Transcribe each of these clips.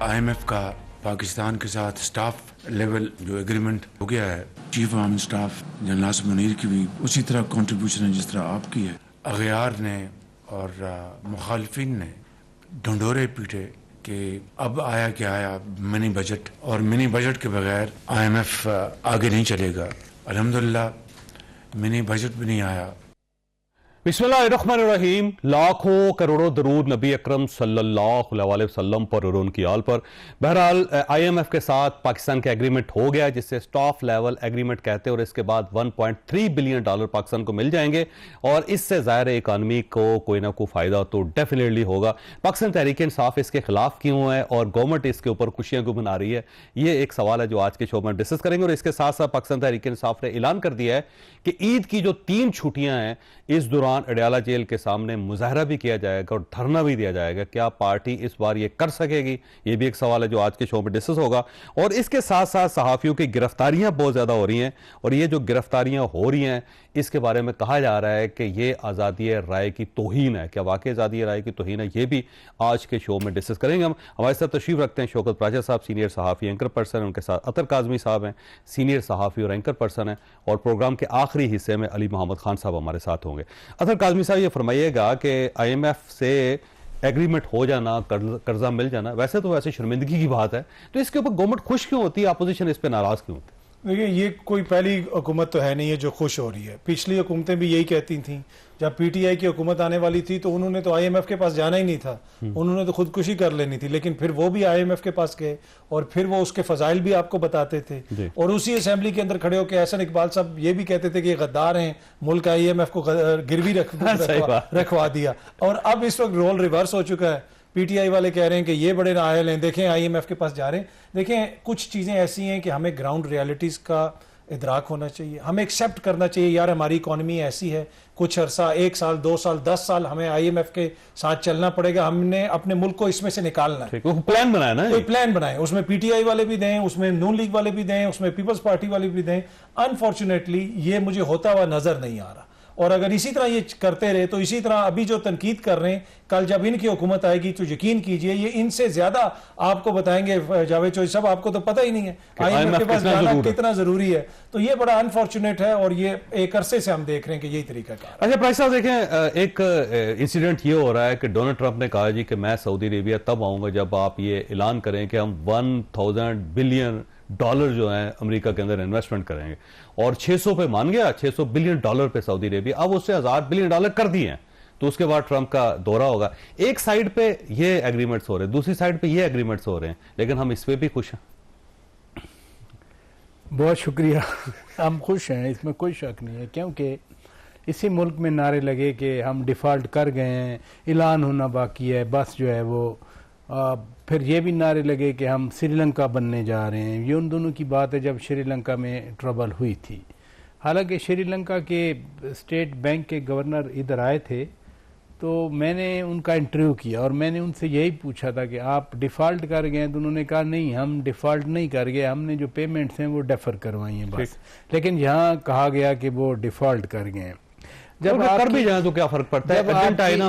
IMF کا پاکستان کے ساتھ سٹاف لیول جو ایگریمنٹ ہو گیا ہے، چیف آف سٹاف جنرل ناصر منیر کی بھی اسی طرح کنٹریبیوشن ہے جس طرح آپ کی ہے. اغیار نے اور مخالفین نے ڈھنڈورے پیٹے کہ اب آیا کیا آیا منی بجٹ، اور منی بجٹ کے بغیر IMF آگے نہیں چلے گا. الحمدللہ منی بجٹ بھی نہیں آیا. بسم اللہ الرحمن الرحیم. لاکھوں کروڑوں درود نبی اکرم صلی اللہ علیہ وسلم پر اور ان کی آل پر. بہرحال IMF کے ساتھ پاکستان کا ایگریمنٹ ہو گیا جسے سٹاف لیول ایگریمنٹ کہتے ہیں، اور اس کے بعد $1.3 بلین پاکستان کو مل جائیں گے، اور اس سے ظاہر اکانومی کو کوئی نہ کوئی فائدہ تو ڈیفینیٹلی ہوگا. پاکستان تحریک انصاف اس کے خلاف کیوں ہے اور گورنمنٹ اس کے اوپر خوشیاں کیوں منا رہی ہے، یہ ایک سوال ہے جو آج کے شو میں ڈسکس کریں گے. اور اس کے ساتھ ساتھ پاکستان تحریک انصاف نے اعلان کر دیا ہے کہ عید کی جو 3 چھٹیاں ہیں اس دوران اڈیالہ جیل کے سامنے مظاہرہ بھی کیا جائے گا اور دھرنا بھی دیا جائے گا. کیا پارٹی اس بار یہ کر سکے گی، یہ بھی ایک سوال ہے جو آج کے شو میں ڈسکس ہوگا. اور اس کے ساتھ ساتھ صحافیوں کی گرفتاریاں بہت زیادہ ہو رہی ہیں، اور یہ جو گرفتاریاں ہو رہی ہیں اس کے بارے میں کہا جا رہا ہے کہ یہ آزادی رائے کی توہین ہے. کیا واقعی آزادی رائے کی توہین ہے، یہ بھی آج کے شو میں ڈسکس کریں گے. ہم ہمارے ساتھ تشریف رکھتے ہیں شوکت پراجا صاحب، سینئر صحافی اینکر پرسن. ان کے ساتھ اطہر کاظمی صاحب ہیں، سینئر صحافی اور اینکر پرسن ہیں. اور پروگرام کے آخری حصے میں علی محمد خان صاحب ہمارے ساتھ ہوں گے. اطہر کاظمی صاحب، یہ فرمائیے گا کہ IMF سے ایگریمنٹ ہو جانا، قرضہ مل جانا، ویسے شرمندگی کی بات ہے، تو اس کے اوپر گورنمنٹ خوش کیوں ہوتی ہے، اپوزیشن اس پہ ناراض کیوں ہوتی ہے؟ دیکھیں، یہ کوئی پہلی حکومت تو ہے نہیں ہے جو خوش ہو رہی ہے. پچھلی حکومتیں بھی یہی کہتی تھیں. جب PTI کی حکومت آنے والی تھی تو انہوں نے تو IMF کے پاس جانا ہی نہیں تھا، انہوں نے تو خودکشی کر لینی تھی. لیکن پھر وہ بھی IMF کے پاس گئے اور پھر وہ اس کے فضائل بھی آپ کو بتاتے تھے. اور اسی اسمبلی کے اندر کھڑے ہو کے احسن اقبال صاحب یہ بھی کہتے تھے کہ یہ غدار ہیں، ملک IMF کو گروی رکھوا دیا. اور اب اس وقت رول ریورس ہو چکا ہے. PTI والے کہہ رہے ہیں کہ یہ بڑے نااہل ہیں، دیکھیں IMF کے پاس جا رہے ہیں. دیکھیں، کچھ چیزیں ایسی ہیں کہ ہمیں گراؤنڈ ریالٹیز کا ادراک ہونا چاہیے. ہمیں ایکسیپٹ کرنا چاہیے یار ہماری اکانومی ایسی ہے، کچھ عرصہ 1 سال 2 سال 10 سال ہمیں IMF کے ساتھ چلنا پڑے گا. ہم نے اپنے ملک کو اس میں سے نکالنا ہے. پلان بنایا نا، کوئی پلان بنائے، اس میں PTI والے بھی دیں، اس میں نون لیگ والے بھی دیں، اس میں پیپلز پارٹی والے بھی دیں. انفارچونیٹلی یہ مجھے ہوتا ہوا نظر نہیں آ رہا. اور اگر اسی طرح یہ کرتے رہے تو اسی طرح ابھی جو تنقید کر رہے ہیں، کل جب ان کی حکومت آئے گی تو یقین کیجئے یہ ان سے زیادہ آپ کو بتائیں گے. جاوید چوہدری صاحب، آپ کو تو پتہ ہی نہیں ہے IMF کے پاس جانا کتنا ضروری ہے. تو یہ بڑا انفارچونیٹ ہے اور یہ ایک عرصے سے ہم دیکھ رہے ہیں کہ یہی طریقہ کار. اچھا پرائز صاحب، دیکھیں ایک انسیڈنٹ یہ ہو رہا ہے کہ ڈونلڈ ٹرمپ نے کہا جی کہ میں سعودی عربیہ تب آؤں گا جب آپ یہ اعلان کریں کہ ہم $1000 بلین جو ہیں امریکہ کے اندر انویسٹمنٹ کریں گے. اور 600 پہ مان گیا، $600 بلین پہ سعودی عربیہ. اب اس سے $1000 بلین کر دیے ہیں، تو اس کے بعد ٹرمپ کا دورہ ہوگا. ایک سائیڈ پہ یہ ایگریمنٹس ہو رہے ہیں، دوسری سائیڈ پہ یہ ایگریمنٹس ہو رہے ہیں، لیکن ہم اس پہ بھی خوش ہیں. بہت شکریہ. ہم خوش ہیں، اس میں کوئی شک نہیں ہے، کیونکہ اسی ملک میں نعرے لگے کہ ہم ڈیفالٹ کر گئے ہیں، اعلان ہونا باقی ہے، بس جو ہے وہ پھر یہ بھی نعرے لگے کہ ہم سری لنکا بننے جا رہے ہیں. یہ ان دونوں کی بات ہے جب سری لنکا میں ٹربل ہوئی تھی. حالانکہ سری لنکا کے اسٹیٹ بینک کے گورنر ادھر آئے تھے تو میں نے ان کا انٹرویو کیا اور میں نے ان سے یہی پوچھا تھا کہ آپ ڈیفالٹ کر گئے ہیں، تو انہوں نے کہا نہیں ہم ڈیفالٹ نہیں کر گئے، ہم نے جو پیمنٹس ہیں وہ ڈیفر کروائی ہیں بس. لیکن یہاں کہا گیا کہ وہ ڈیفالٹ کر گئے ہیں. جب کر بھی جائیں تو کیا فرق پڑتا ہے؟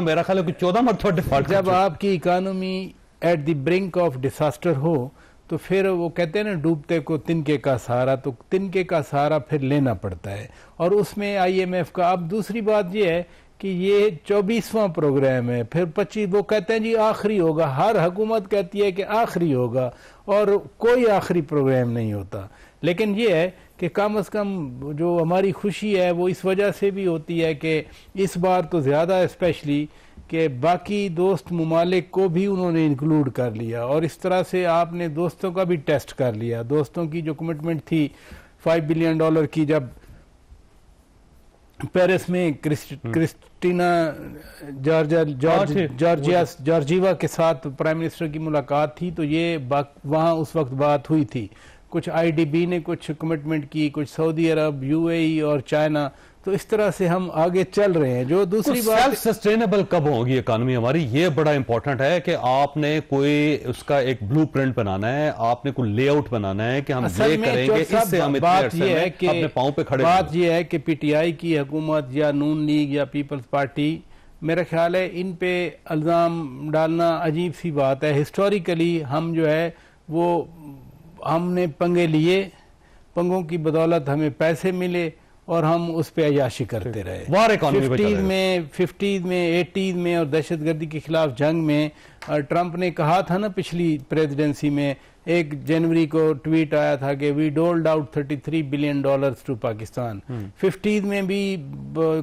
میرا خیال ہے 14 مرتبہ ڈیفالٹ. جب آپ کی economy at the brink of disaster ہو تو پھر وہ کہتے ہیں نا ڈوبتے کو تنکے کا سہارا، تو تنکے کا سہارا پھر لینا پڑتا ہے. اور اس میں IMF کا اب دوسری بات یہ ہے کہ یہ 24واں پروگرام ہے، پھر 25 وہ کہتے ہیں جی آخری ہوگا. ہر حکومت کہتی ہے کہ آخری ہوگا اور کوئی آخری پروگرام نہیں ہوتا. لیکن یہ ہے کہ کم از کم جو ہماری خوشی ہے وہ اس وجہ سے بھی ہوتی ہے کہ اس بار تو زیادہ اسپیشلی کہ باقی دوست ممالک کو بھی انہوں نے انکلوڈ کر لیا، اور اس طرح سے آپ نے دوستوں کا بھی ٹیسٹ کر لیا. دوستوں کی جو کمٹمنٹ تھی $5 بلین کی، جب پیرس میں کرسٹینا جارجیوا کے ساتھ پرائم منسٹر کی ملاقات تھی تو یہ وہاں اس وقت بات ہوئی تھی. کچھ IDB نے کچھ کمٹمنٹ کی، کچھ سعودی عرب، UAE اور چائنا. تو اس طرح سے ہم آگے چل رہے ہیں. جو دوسری بات سیلف سسٹینیبل کب ہوگی اکانومی ہماری، یہ بڑا امپورٹنٹ ہے کہ آپ نے کوئی اس کا ایک بلو پرنٹ بنانا ہے، آپ نے کوئی لے آؤٹ بنانا ہے کہ ہم یہ کریں گے، اس سے ہم بات یہ ہے کہ اپنے پاؤں پہ کھڑے. بات یہ ہے کہ PTI کی حکومت یا نون لیگ یا پیپلز پارٹی میرا خیال ہے ان پہ الزام ڈالنا عجیب سی بات ہے. ہسٹوریکلی ہم جو ہے وہ ہم نے پنگے لیے, پنگوں کی بدولت ہمیں پیسے ملے اور ہم اس پہ عیاشی کرتے رہے. 50s میں 80s میں اور دہشت گردی کے خلاف جنگ میں ٹرمپ نے کہا تھا نا پچھلی پریزیڈنسی میں, 1 جنوری کو ٹویٹ آیا تھا کہ we doled out $33 billion to Pakistan. 50s میں بھی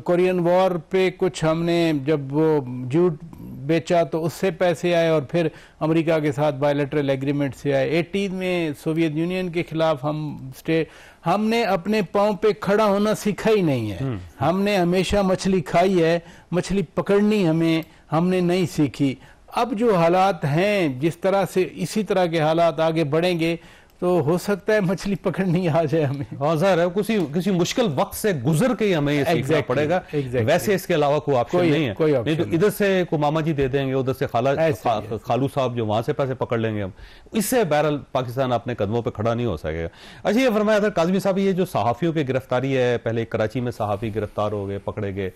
کورین وار پہ کچھ ہم نے جب وہ جھوٹ بیچا تو اس سے پیسے آئے اور پھر امریکہ کے ساتھ بائیلیٹرل ایگریمنٹ سے آئے. 80s میں سوویت یونین کے خلاف ہم نے اپنے پاؤں پہ کھڑا ہونا سیکھا ہی نہیں ہے. ہم نے ہمیشہ مچھلی کھائی ہے, مچھلی پکڑنی ہم نے نہیں سیکھی. اب جو حالات ہیں جس طرح سے اسی طرح کے حالات آگے بڑھیں گے تو ہو سکتا ہے مچھلی پکڑنی آ جائے ہمیں. ہاں ظاہر ہے کسی مشکل وقت سے گزر کے ہی ہمیں یہ سیکھنا پڑے گا. ویسے اس کے علاوہ کوئی آپشن نہیں ہے. نہیں تو ادھر سے کوئی ماما جی دے دیں گے, ادھر سے خالو صاحب جو وہاں سے پیسے پکڑ لیں گے ہم. اس سے بہرحال پاکستان اپنے قدموں پہ کھڑا نہیں ہو سکے گا. اچھا یہ فرمایا تھا کاظمی صاحب, یہ جو صحافیوں کی گرفتاری ہے, پہلے کراچی میں صحافی گرفتار ہو گئے, پکڑے گئے,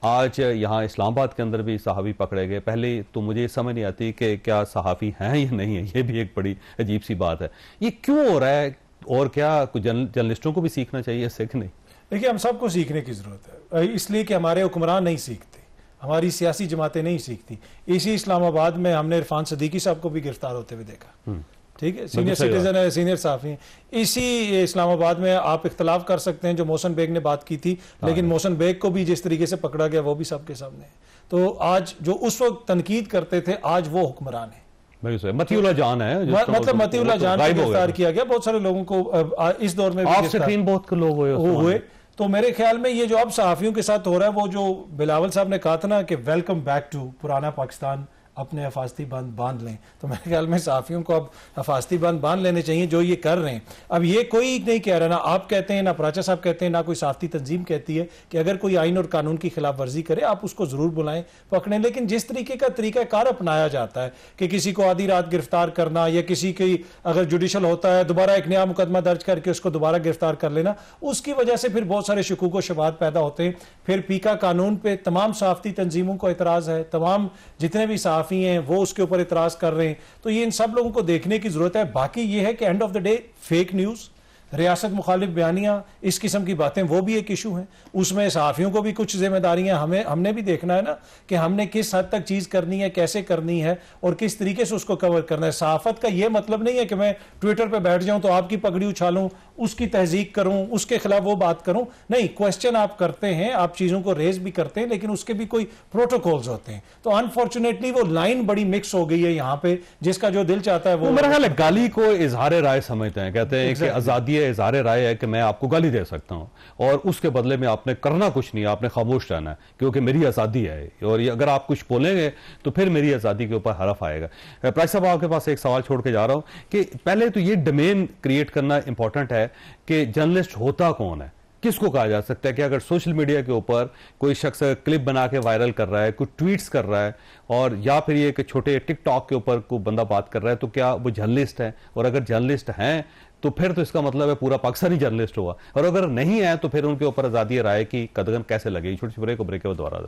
آج یہاں اسلام آباد کے اندر بھی صحافی پکڑے گئے. پہلے تو مجھے سمجھ نہیں آتی کہ کیا صحافی ہیں یا نہیں ہیں, یہ بھی ایک بڑی عجیب سی بات ہے. یہ کیوں ہو رہا ہے اور کیا جرنلسٹوں کو بھی سیکھنا چاہیے اس سے کہ نہیں؟ دیکھیے ہم سب کو سیکھنے کی ضرورت ہے, اس لیے کہ ہمارے حکمران نہیں سیکھتے, ہماری سیاسی جماعتیں نہیں سیکھتی. اسی اسلام آباد میں ہم نے عرفان صدیقی صاحب کو بھی گرفتار ہوتے ہوئے دیکھا, ٹھیک ہے, سینئر سٹیزن ہے, سینئر صحافی ہیں. اسی اسلام آباد میں آپ اختلاف کر سکتے ہیں جو محسن بیگ نے بات کی تھی, لیکن محسن بیگ کو بھی جس طریقے سے پکڑا گیا وہ بھی سب کے سامنے ہے. تو آج جو اس وقت تنقید کرتے تھے آج وہ حکمران ہیں. متی اللہ جان ہے, مطلب متی اللہ جان کو گرفتار کیا گیا. بہت سارے لوگوں کو اس دور میں بہت لوگ ہوئے. تو میرے خیال میں یہ جو اب صحافیوں کے ساتھ ہو رہا ہے, وہ جو بلاول صاحب نے کہا تھا نا کہ ویلکم بیک ٹو پرانا پاکستان, اپنے حفاظتی بند باندھ لیں, تو میرے خیال میں صحافیوں کو اب حفاظتی بند باندھ لینے چاہیے جو یہ کر رہے ہیں. اب یہ کوئی نہیں کہہ رہا, نہ آپ کہتے ہیں, نہ پراچا صاحب کہتے ہیں, نہ کوئی صحافتی تنظیم کہتی ہے کہ اگر کوئی آئین اور قانون کی خلاف ورزی کرے آپ اس کو ضرور بلائیں, پکڑیں. لیکن جس طریقے کا طریقہ کار اپنایا جاتا ہے کہ کسی کو آدھی رات گرفتار کرنا, یا کسی کی اگر جوڈیشل ہوتا ہے دوبارہ ایک نیا مقدمہ درج کر کے اس کو دوبارہ گرفتار کر لینا, اس کی وجہ سے پھر بہت سارے شکوک و شبہات پیدا ہوتے ہیں. پھر پیکا قانون پہ تمام صحافتی تنظیموں کو اعتراض ہے, تمام جتنے بھی صحافی ہیں وہ اس کے اوپر اعتراض کر رہے ہیں. تو یہ ان سب لوگوں کو دیکھنے کی ضرورت ہے. باقی یہ ہے کہ and of the day fake news, ریاست مخالف بیانیاں, اس قسم کی باتیں وہ بھی ایک ایشو ہیں. اس میں صحافیوں کو بھی کچھ ذمہ داریاں ہم نے بھی دیکھنا ہے نا کہ ہم نے کس حد تک چیز کرنی ہے, کیسے کرنی ہے اور کس طریقے سے اس کو کور کرنا ہے. صحافت کا یہ مطلب نہیں ہے کہ میں ٹویٹر پہ بیٹھ جاؤں تو آپ کی پگڑی اچھالوں, اس کی تہذیب کروں, اس کے خلاف وہ بات کروں. نہیں, کوسچن آپ کرتے ہیں, آپ چیزوں کو ریز بھی کرتے ہیں, لیکن اس کے بھی کوئی پروٹوکولز ہوتے ہیں. تو انفارچونیٹلی وہ لائن بڑی مکس ہو گئی ہے یہاں پہ, جس کا جو دل چاہتا ہے وہ. میرا خیال ہے گالی کو اظہار رائے سمجھتے ہیں, کہتے ہیں کہ آزادی ہے, اظہار رائے ہے کہ میں آپ کو گالی دے سکتا ہوں اور اس کے بدلے میں آپ نے کرنا کچھ نہیں, آپ نے خاموش رہنا ہے کیونکہ میری آزادی ہے, اور اگر آپ کچھ بولیں گے تو پھر میری آزادی کے اوپر حرف آئے گا. پراج صاحب آپ کے پاس ایک سوال چھوڑ کے جا رہا ہوں کہ پہلے تو یہ ڈومین کریٹ کرنا امپورٹنٹ ہے کہ جرنلسٹ ہوتا کون ہے, کس کو کہا جا سکتا ہے. کہ اگر سوشل میڈیا کے اوپر کوئی شخص کلپ بنا کے وائرل کر رہا ہے, کوئی ٹویٹس کر رہا ہے, اور یا پھر یہ کہ چھوٹے ٹک ٹاک کے اوپر کوئی بندہ بات کر رہا ہے, تو کیا وہ جرنلسٹ ہے؟ اور اگر جرنلسٹ ہیں تو پھر تو اس کا مطلب ہے پورا پاکستانی جرنلسٹ ہوا, اور اگر نہیں ہے تو پھر ان کے اوپر آزادی رائے کی قدغن کیسے لگے گی؟ چھوٹی سی بریک کے دوبارہ.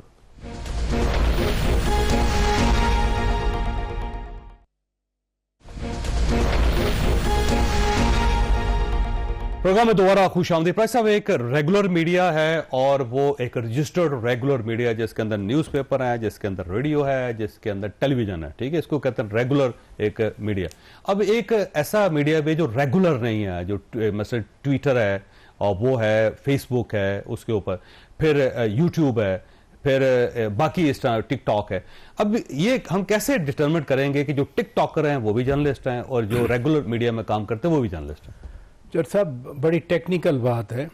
پروگرام میں دوبارہ خوش آمدید. پراج صاحب, ایک ریگولر میڈیا ہے اور وہ ایک رجسٹرڈ ریگولر میڈیا, جس کے اندر نیوز پیپر ہے, جس کے اندر ریڈیو ہے, جس کے اندر ٹیلی ویژن ہے, ٹھیک ہے, اس کو کہتے ہیں ریگولر ایک میڈیا. اب ایک ایسا میڈیا بھی جو ریگولر نہیں ہے, جو مثلا ٹویٹر ہے اور وہ ہے, فیس بک ہے, اس کے اوپر پھر یوٹیوب ہے, پھر باقی اس طرح ٹک ٹاک ہے. اب یہ ہم کیسے ڈٹرمنٹ کریں گے کہ جو ٹک ٹاکر ہیں وہ بھی جرنلسٹ ہیں اور جو ریگولر میڈیا میں کام کرتے ہیں وہ بھی جرنلسٹ ہیں؟ جر صاحب بڑی ٹیکنیکل بات ہے,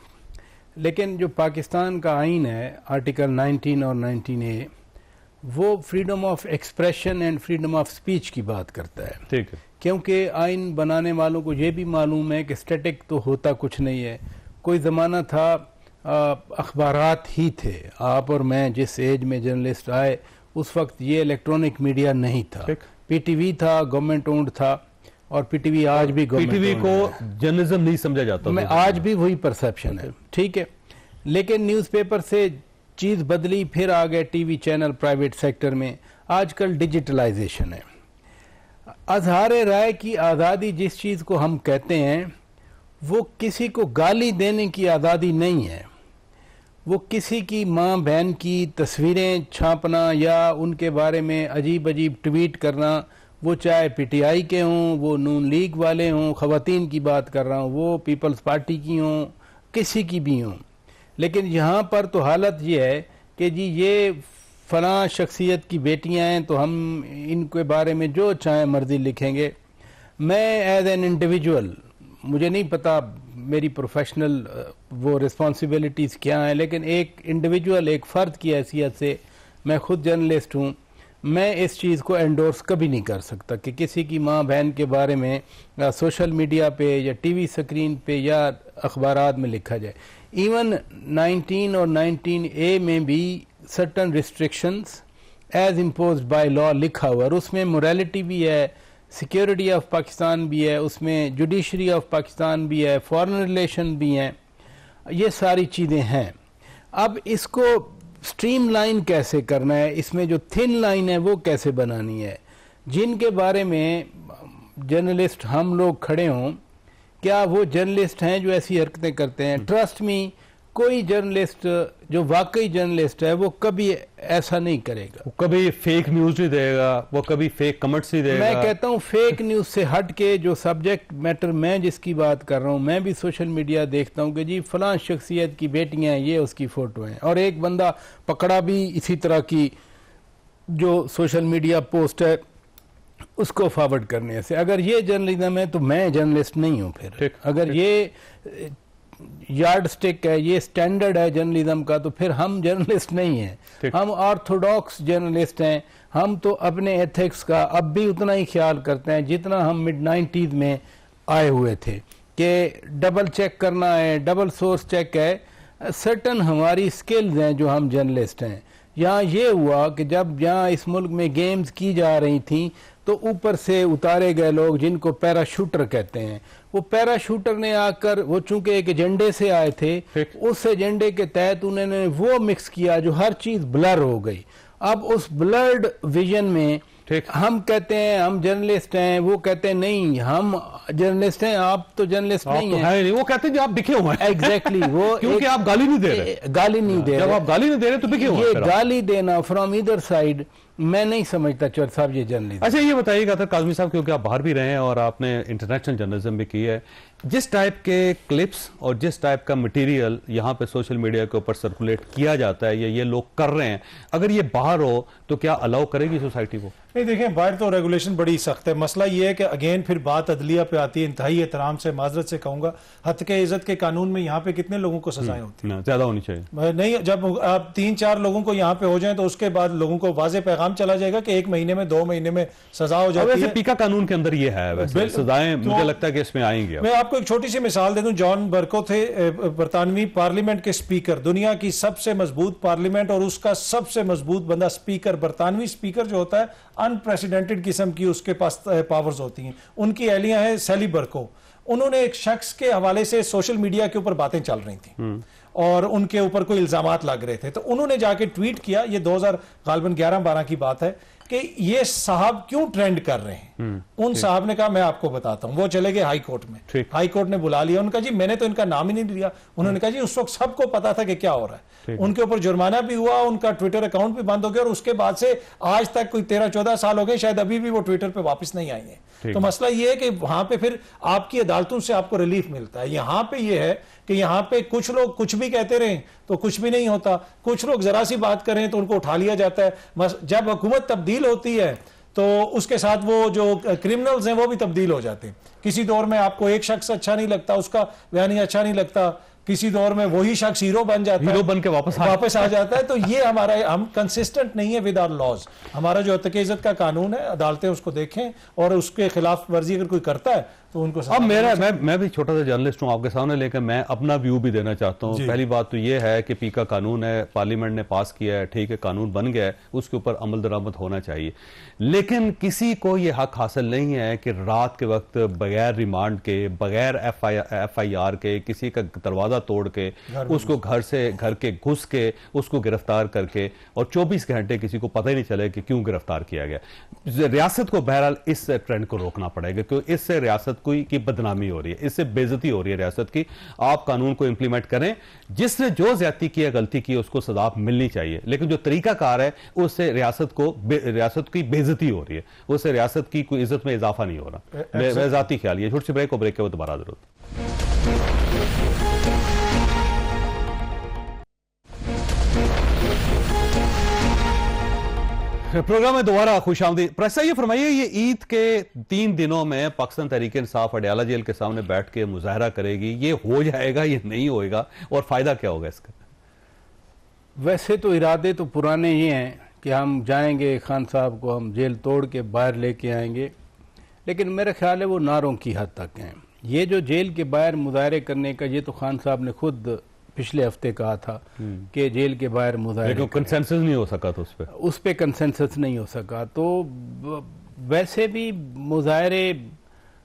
لیکن جو پاکستان کا آئین ہے آرٹیکل 19 اور 19A, وہ freedom of expression and freedom of speech کی بات کرتا ہے. ٹھیک ہے, کیونکہ آئین بنانے والوں کو یہ بھی معلوم ہے کہ اسٹیٹک تو ہوتا کچھ نہیں ہے. کوئی زمانہ تھا اخبارات ہی تھے. آپ اور میں جس ایج میں جرنلسٹ آئے اس وقت یہ الیکٹرانک میڈیا نہیں تھا. پی ٹی وی تھا, گورنمنٹ اونڈ تھا, اور پی ٹی وی آج بھی پی ٹی وی کو جرنلزم نہیں سمجھا جاتا, میں آج بھی وہی پرسیپشن ہے, ٹھیک ہے. لیکن نیوز پیپر سے چیز بدلی، پھر آ گئے T V channel private sector میں، آج کل ڈیجیٹلائزیشن ہے۔ اظہار رائے کی آزادی جس چیز کو ہم کہتے ہیں وہ کسی کو گالی دینے کی آزادی نہیں ہے، وہ کسی کی ماں بہن کی تصویریں چھاپنا یا ان کے بارے میں عجیب عجیب ٹویٹ کرنا، وہ چاہے پی ٹی آئی کے ہوں، وہ نون لیگ والے ہوں، خواتین کی بات کر رہا ہوں، وہ پیپلز پارٹی کی ہوں، کسی کی بھی ہوں، لیکن یہاں پر تو حالت یہ ہے کہ جی یہ فلاں شخصیت کی بیٹیاں ہیں تو ہم ان کے بارے میں جو چاہیں مرضی لکھیں گے۔ میں ایز این انڈیویجول، مجھے نہیں پتا میری پروفیشنل وہ رسپانسبلٹیز کیا ہیں، لیکن ایک انڈیویجول، ایک فرد کی حیثیت سے، میں خود جرنلسٹ ہوں، میں اس چیز کو انڈورس کبھی نہیں کر سکتا کہ کسی کی ماں بہن کے بارے میں سوشل میڈیا پہ یا ٹی وی سکرین پہ یا اخبارات میں لکھا جائے۔ ایون 19 اور 19A میں بھی certain restrictions as imposed by law لکھا ہوا، اور اس میں موریلٹی بھی ہے، سیکیورٹی آف پاکستان بھی ہے، اس میں جوڈیشری آف پاکستان بھی ہے، فارن ریلیشن بھی ہیں، یہ ساری چیزیں ہیں۔ اب اس کو سٹریم لائن کیسے کرنا ہے، اس میں جو تھن لائن ہے وہ کیسے بنانی ہے، جن کے بارے میں جرنلسٹ ہم لوگ کھڑے ہوں، کیا وہ جرنلسٹ ہیں جو ایسی حرکتیں کرتے ہیں؟ ٹرسٹ می، کوئی جرنلسٹ جو واقعی جرنلسٹ ہے وہ کبھی ایسا نہیں کرے گا، وہ کبھی فیک نیوز نہیں دے گا، وہ کبھی فیک کمنٹس نہیں دے گا۔ میں کہتا ہوں فیک نیوز سے ہٹ کے جو سبجیکٹ میٹر میں جس کی بات کر رہا ہوں، میں بھی سوشل میڈیا دیکھتا ہوں کہ جی فلاں شخصیت کی بیٹیاں ہیں، یہ اس کی فوٹو ہیں، اور ایک بندہ پکڑا بھی اسی طرح کی جو سوشل میڈیا پوسٹ ہے اس کو فارورڈ کرنے سے۔ اگر یہ جرنلزم ہے تو میں جرنلسٹ نہیں ہوں پھر۔ اگر یہ یارڈ سٹک ہے، یہ سٹینڈرڈ ہے جرنلزم کا، تو پھر ہم جرنلسٹ نہیں ہیں، ہم آرتھوڈاکس جرنلسٹ ہیں۔ ہم تو اپنے ایتھکس کا اب بھی اتنا ہی خیال کرتے ہیں جتنا ہم مڈ 90s میں آئے ہوئے تھے، کہ ڈبل چیک کرنا ہے، ڈبل سورس چیک ہے، سرٹن ہماری سکلز ہیں جو ہم جرنلسٹ ہیں۔ یہاں یہ ہوا کہ جب یہاں اس ملک میں گیمز کی جا رہی تھیں تو اوپر سے اتارے گئے لوگ جن کو پیرا شوٹر کہتے ہیں، وہ پیرا شوٹر نے آ کر، وہ چونکہ ایک ایجنڈے سے آئے تھے، اس ایجنڈے کے تحت انہوں نے وہ مکس کیا جو ہر چیز بلر ہو گئی۔ اب اس بلرڈ ویژن میں ہم کہتے ہیں ہم جرنلسٹ ہیں، وہ کہتے ہیں نہیں ہم جرنلسٹ ہیں، آپ تو جرنلسٹ نہیں ہیں، وہ کہتے ہیں کہ آپ بکھے ہوئے ہیں۔ ایگزیکٹلی، وہ کیونکہ آپ گالی نہیں دے رہے، گالی نہیں دے رہے، جب آپ گالی نہیں دے رہے تو بکھے ہوئے ہیں۔ یہ گالی دینا فرام ادھر سائڈ میں نہیں سمجھتا چور صاحب یہ جرنلسٹ۔ اچھا یہ بتائیے گا کاظمی صاحب، کیونکہ آپ باہر بھی رہے ہیں اور آپ نے انٹرنیشنل جرنلزم بھی کی ہے، جس ٹائپ کے کلپس اور جس ٹائپ کا مٹیریل یہاں پہ سوشل میڈیا کے اوپر سرکولیٹ کیا جاتا ہے یا یہ لوگ کر رہے ہیں، اگر یہ باہر ہو تو کیا الاؤ کرے گی سوسائٹی کو؟ نہیں دیکھیں، باہر تو ریگولیشن بڑی سخت ہے۔ مسئلہ یہ ہے کہ اگین پھر بات عدلیہ پہ آتی ہے۔ انتہائی احترام سے معذرت سے کہوں گا، حد عزت کے قانون میں یہاں پہ کتنے لوگوں کو سزائیں ہوتی ہیں؟ زیادہ ہونی چاہیے۔ نہیں، جب آپ 3-4 لوگوں کو یہاں پہ ہو جائیں تو اس کے بعد لوگوں کو واضح پیغام چلا جائے گا کہ 1 مہینے میں 2 مہینے میں سزا ہو جاتی ہے۔ ویسے پیکا قانون کے اندر یہ ہے، ویسے سزائیں مجھے لگتا ہے کہ اس میں آئیں گی۔ میں آپ کو ایک چھوٹی سی مثال دے دوں، جان برکو تھے برطانوی پارلیمنٹ کے سپیکر، دنیا کی سب سے مضبوط پارلیمنٹ اور اس کا سب سے مضبوط بندہ سپیکر، برطانوی سپیکر جو ہوتا ہے انپریسیڈنٹڈ قسم کی اس کے پاس پاورز ہوتی ہیں، ان کی اہلیہ ہے سیلی برکو۔ انہوں نے ایک شخص کے حوالے سے سوشل میڈیا کے اوپر باتیں چل رہی تھیں اور ان کے اوپر کوئی الزامات لگ رہے تھے، تو انہوں نے جا کے ٹویٹ کیا، یہ 2011-12 کی بات ہے، کہ یہ صاحب کیوں ٹرینڈ کر رہے ہیں۔ ان صاحب نے کہا میں آپ کو بتاتا ہوں، وہ چلے گئے ہائی کورٹ میں، ہائی کورٹ نے بلا لیا، ان کا جی میں نے تو ان کا نام ہی نہیں لیا، انہوں نے کہا جی اس وقت سب کو پتا تھا کہ کیا ہو رہا ہے، ان کے اوپر جرمانہ بھی ہوا، ان کا ٹویٹر اکاؤنٹ بھی بند ہو گیا، اور اس کے بعد سے آج تک کوئی 13-14 سال ہو گئے، شاید ابھی بھی وہ ٹویٹر پہ واپس نہیں آئی ہیں۔ تو مسئلہ یہ ہے کہ وہاں پہ پھر آپ کی عدالتوں سے آپ کو ریلیف ملتا ہے۔ یہاں پہ یہ ہے کہ یہاں پہ کچھ لوگ کچھ بھی کہتے رہیں تو کچھ بھی نہیں ہوتا، کچھ لوگ ذرا سی بات کریں تو ان کو اٹھا لیا جاتا ہے۔ جب حکومت تبدیل ہوتی ہے تو اس کے ساتھ وہ جو کرمنلز ہیں وہ بھی تبدیل ہو جاتے ہیں۔ کسی دور میں آپ کو ایک شخص اچھا نہیں لگتا، اس کا بیانیہ اچھا نہیں لگتا، کسی دور میں وہی شخص ہیرو بن جاتا ہے، ہیرو بن کے واپس آ جاتا ہے۔ تو یہ ہمارا، ہم کنسسٹنٹ نہیں ہے ود آر لاز۔ ہمارا جو حد عزت کا قانون ہے، عدالتیں اس کو دیکھیں اور اس کے خلاف ورزی اگر کوئی کرتا ہے تو ان کو اب میں بھی چھوٹا سا جرنلسٹ ہوں آپ کے سامنے، لیکن میں اپنا ویو بھی دینا چاہتا ہوں. پہلی بات تو یہ ہے کہ پی کا قانون ہے، پارلیمنٹ نے پاس کیا ہے، ٹھیک ہے، قانون بن گیا ہے، اس کے اوپر عمل درآمد ہونا چاہیے. لیکن کسی کو یہ حق حاصل نہیں ہے کہ رات کے وقت بغیر ریمانڈ کے، بغیر ایف آئی آر کے، کسی کا دروازہ توڑ کے، اس کو گھر کے گھس کے اس کو گرفتار کر کے، اور 24 گھنٹے کسی کو پتہ ہی نہیں چلے کہ کیوں گرفتار کیا گیا. ریاست کو بہرحال اس ٹرینڈ کو روکنا پڑے گا، کیونکہ اس سے ریاست کی بدنامی ہو رہی ہے، اس سے بے عزتی ہو رہی ہے ریاست کی. آپ قانون کو امپلیمنٹ کریں، جس نے جو زیادتی کی ہے، غلطی کی ہے، اس کو سزا ملنی چاہیے. لیکن جو طریقہ کار ہے اس سے ریاست کی بے عزتی ہو رہی ہے، اس سے ریاست کی کوئی عزت میں اضافہ نہیں ہو رہا. میرا ذاتی خیال یہ. چھوٹی سی بریک کے بعد دوبارہ حاضر ہوتے. پروگرام میں دوبارہ خوش آمدید. پریسا یہ فرمائیے، یہ عید کے 3 دنوں میں پاکستان تحریک انصاف اڈیالہ جیل کے سامنے بیٹھ کے مظاہرہ کرے گی، یہ ہو جائے گا، یہ نہیں ہوئے گا، اور فائدہ کیا ہوگا اس کا؟ ویسے تو ارادے تو پرانے یہ ہیں کہ ہم جائیں گے، خان صاحب کو ہم جیل توڑ کے باہر لے کے آئیں گے، لیکن میرا خیال ہے وہ نعروں کی حد تک ہیں. یہ جو جیل کے باہر مظاہرے کرنے کا، یہ تو خان صاحب نے خود پچھلے ہفتے کہا تھا کہ جیل کے باہر مظاہرے، لیکن کنسنسس نہیں ہو سکا، تو اس پہ کنسنسس نہیں ہو سکا. تو ویسے بھی مظاہرے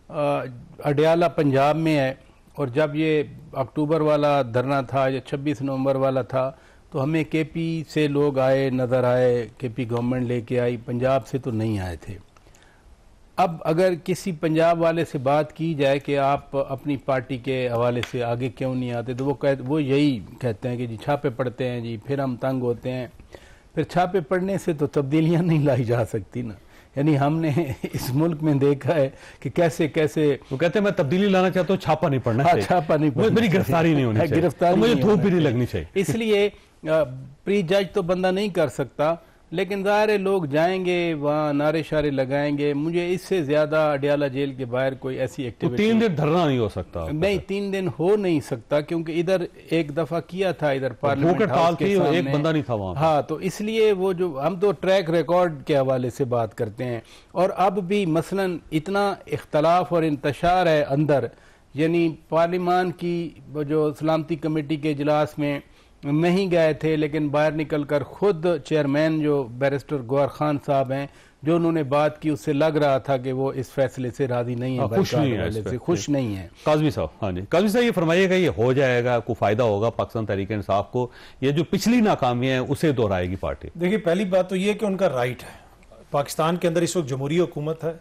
اڈیالہ پنجاب میں ہے، اور جب یہ اکتوبر والا دھرنا تھا یا 26 نومبر والا تھا تو ہمیں کے پی سے لوگ آئے، نظر آئے، کے پی گورنمنٹ لے کے آئی، پنجاب سے تو نہیں آئے تھے. اب اگر کسی پنجاب والے سے بات کی جائے کہ آپ اپنی پارٹی کے حوالے سے آگے کیوں نہیں آتے، تو وہ یہی کہتے ہیں کہ جی چھاپے پڑتے ہیں جی، پھر ہم تنگ ہوتے ہیں. پھر چھاپے پڑنے سے تو تبدیلیاں نہیں لائی جا سکتی نا. یعنی ہم نے اس ملک میں دیکھا ہے کہ کیسے وہ کہتے ہیں میں تبدیلی لانا چاہتا ہوں، چھاپا نہیں پڑنا چاہیے، چھاپا نہیں پڑنا، میری گرفتاری نہیں ہونی چاہیے، گرفتاری مجھے دھوپ بھی نہیں لگنی چاہیے. اس لیے پری جج تو بندہ نہیں کر سکتا، لیکن ظاہر ہے لوگ جائیں گے وہاں، نعرے شارے لگائیں گے. مجھے اس سے زیادہ اڈیالہ جیل کے باہر کوئی ایسی ایکٹیویٹی 3 دن دھرنا نہیں ہو سکتا. نہیں، 3 دن ہو نہیں سکتا، کیونکہ ادھر ایک دفعہ کیا تھا، ادھر پارلیمنٹ ہاؤس کے سامنے ایک بندہ نہیں تھا وہاں. ہاں، تو اس لیے وہ جو ہم تو ٹریک ریکارڈ کے حوالے سے بات کرتے ہیں. اور اب بھی مثلا اتنا اختلاف اور انتشار ہے اندر، یعنی پارلیمان کی جو سلامتی کمیٹی کے اجلاس میں نہیں گئے تھے، لیکن باہر نکل کر خود چیئرمین جو بیرسٹر گوہر خان صاحب ہیں، جو انہوں نے بات کی، اس سے لگ رہا تھا کہ وہ اس فیصلے سے راضی نہیں ہے، خوش نہیں ہے. قاضی صاحب، ہاں جی قاضی صاحب، یہ فرمائیے گا یہ ہو جائے گا، کوئی فائدہ ہوگا پاکستان تحریک انصاف کو، یہ جو پچھلی ناکامیاں ہیں اسے دہرائے گی پارٹی؟ دیکھیے، پہلی بات تو یہ کہ ان کا رائٹ ہے. پاکستان کے اندر اس وقت جمہوری حکومت ہے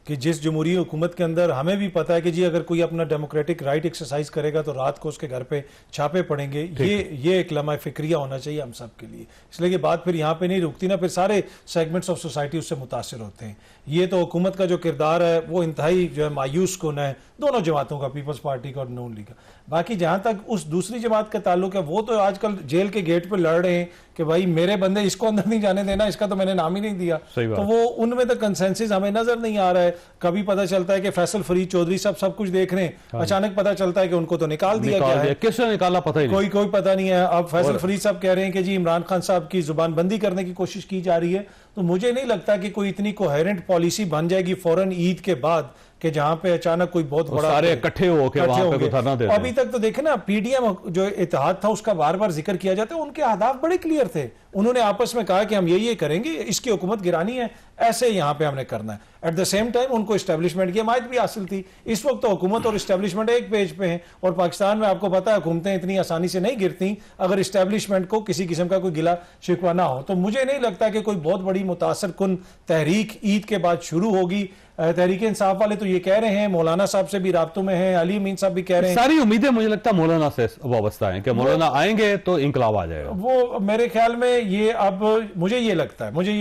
کہ جس جمہوری حکومت کے اندر ہمیں بھی پتا ہے کہ جی اگر کوئی اپنا ڈیموکریٹک رائٹ ایکسرسائز کرے گا تو رات کو اس کے گھر پہ چھاپے پڑیں گے. یہ ایک لمحہ فکریہ ہونا چاہیے ہم سب کے لیے. اس لیے یہ بات پھر یہاں پہ نہیں رکتی نا، پھر سارے سیگمنٹس آف سوسائٹی اس سے متاثر ہوتے ہیں. یہ تو حکومت کا جو کردار ہے وہ انتہائی جو ہے مایوس کن ہے دونوں جماعتوں کا، پیپلز پارٹی کا اور نون لیگ کا. باقی جہاں تک اس دوسری جماعت کا تعلق ہے، وہ تو آج کل جیل کے گیٹ پہ لڑ رہے ہیں کہ بھائی میرے بندے اس کو اندر نہیں جانے دینا، اس کا تو میں نے نام ہی نہیں دیا. تو وہ ان میں تو کنسنسس ہمیں نظر نہیں آ رہا ہے. کبھی پتہ چلتا ہے کہ فیصل فرید چودھری صاحب سب کچھ دیکھ رہے ہیں، اچانک پتہ چلتا ہے کہ ان کو تو نکال دیا گیا ہے. کس نے نکالا پتہ ہی نہیں، کوئی پتہ نہیں ہے. اب فیصل فرید صاحب کہہ رہے ہیں کہ جی عمران خان صاحب کی زبان بندی کرنے کی کوشش کی جا رہی ہے. تو مجھے نہیں لگتا کہ کوئی اتنی کوہیرنٹ پالیسی بن جائے گی فوراً عید کے بعد کہ جہاں پہ اچانک کوئی بہت بڑا سارے اکٹھے ہو کے وہاں پہ دھرنا دے رہے ہیں. ابھی تک تو دیکھیں نا، پی ڈی ایم جو اتحاد تھا اس کا بار بار ذکر کیا جاتا ہے، ان کے اہداف بڑے کلیئر تھے. انہوں نے آپس میں کہا کہ ہم یہ کریں گے، اس کی حکومت گرانی ہے، ایسے یہاں پہ ہم نے کرنا ہے. ایٹ دا سیم ٹائم ان کو اسٹیبلشمنٹ کی حمایت بھی حاصل تھی. اس وقت تو حکومت اور اسٹیبلشمنٹ ایک پیج پہ ہیں، اور پاکستان میں آپ کو پتا ہے حکومتیں اتنی آسانی سے نہیں گرتی اگر اسٹیبلشمنٹ کو کسی قسم کا کوئی گلا شکوہ نہ ہو. تو مجھے نہیں لگتا کہ کوئی بہت بڑی متاثر کن تحریک عید کے بعد شروع ہوگی. تحریک انصاف والے تو یہ کہہ رہے ہیں، مولانا صاحب سے بھی رابطوں میں ہیں، علی امین صاحب بھی کہہ رہے ہیں. ساری امیدیں مجھے لگتا ہے مولانا سے وابستہ ہیں کہ مولانا آئیں گے تو انقلاب آ جائے گا. وہ میرے خیال میں یہ اب مجھے یہ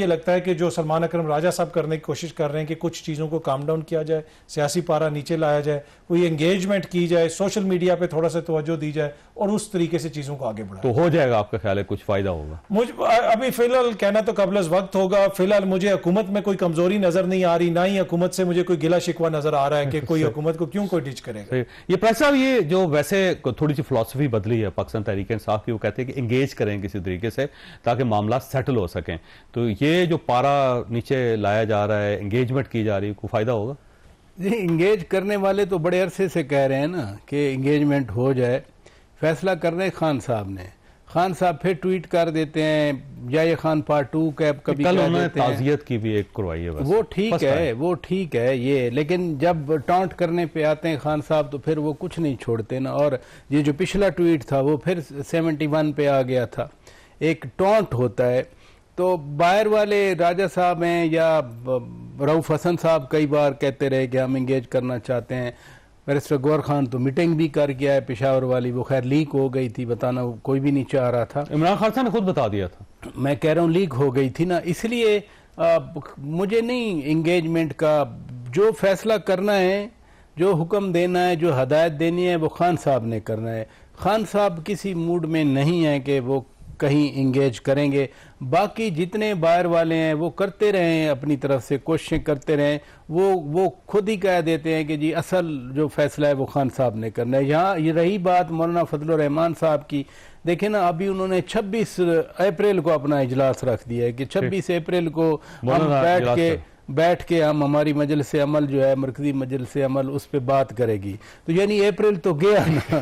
لگتا ہے کہ جو سلمان اکرم راجہ صاحب کرنے کی کوشش کر رہے ہیں کہ کچھ چیزوں کو کام ڈاؤن کیا جائے، سیاسی پارا نیچے لایا جائے، کوئی انگیجمنٹ کی جائے، سوشل میڈیا پہ تھوڑا سا توجہ دی جائے اور اس طریقے سے چیزوں کو آگے بڑھائے. تو ہو جائے گا آپ کا خیال ہے کچھ فائدہ ہوگا؟ مجھے ابھی فی الحال کہنا تو قبل از وقت ہوگا. فی الحال مجھے حکومت میں کوئی کمزوری نظر نہیں آ رہی، نہ ہی حکومت سے مجھے کوئی گلا شکوہ نظر آ رہا ہے کہ کوئی حکومت کو کیوں کوئی ڈچ کرے گا. یہ پریس صاحب، یہ جو ویسے تھوڑی سی فلسفی بدلی ہے پاکستان تحریک انصاف کی، وہ کہتے ہیں کہ انگیج کریں کسی طریقے سے تاکہ معاملات سیٹل ہو سکیں. تو یہ جو پارا نیچے لایا جا رہا ہے، انگیجمنٹ کی جا رہی ہے، کوئی فائدہ ہوگا؟ جی انگیج کرنے والے تو بڑے عرصے سے کہہ رہے ہیں نا کہ انگیجمنٹ ہو جائے. فیصلہ کر رہے خان صاحب نے. خان صاحب پھر ٹویٹ کر دیتے ہیں یا یہ خان پارٹ 2 کا کبھی کل کہہ انہوں نے دیتے ہیں. تعزیت کی بھی ایک کروائی ہے. وہ ٹھیک ہے یہ، لیکن جب ٹانٹ کرنے پہ آتے ہیں خان صاحب تو پھر وہ کچھ نہیں چھوڑتے نا. اور یہ جو پچھلا ٹویٹ تھا وہ پھر 71 پہ آ گیا تھا. ایک ٹانٹ ہوتا ہے. تو باہر والے راجہ صاحب ہیں یا رؤف حسن صاحب کئی بار کہتے رہے کہ ہم انگیج کرنا چاہتے ہیں. بیرسٹر گور خان تو میٹنگ بھی کر گیا ہے پشاور والی، وہ خیر لیک ہو گئی تھی، بتانا کوئی بھی نہیں چاہ رہا تھا. عمران خان صاحب نے خود بتا دیا تھا. میں کہہ رہا ہوں لیک ہو گئی تھی نا، اس لیے مجھے نہیں انگیجمنٹ کا. جو فیصلہ کرنا ہے، جو حکم دینا ہے، جو ہدایت دینی ہے وہ خان صاحب نے کرنا ہے. خان صاحب کسی موڈ میں نہیں ہیں کہ وہ کہیں انگیج کریں گے. باقی جتنے باہر والے ہیں وہ کرتے رہیں، اپنی طرف سے کوششیں کرتے رہیں. وہ خود ہی کہہ دیتے ہیں کہ جی اصل جو فیصلہ ہے وہ خان صاحب نے کرنا ہے. یہاں یہ رہی بات مولانا فضل الرحمان صاحب کی، دیکھیں نا ابھی انہوں نے 26 اپریل کو اپنا اجلاس رکھ دیا ہے کہ 26 اپریل کو ہم بیٹھ کے ہم ہماری مجلس عمل جو ہے مرکزی مجلس عمل اس پہ بات کرے گی. تو یعنی اپریل تو گیا نا،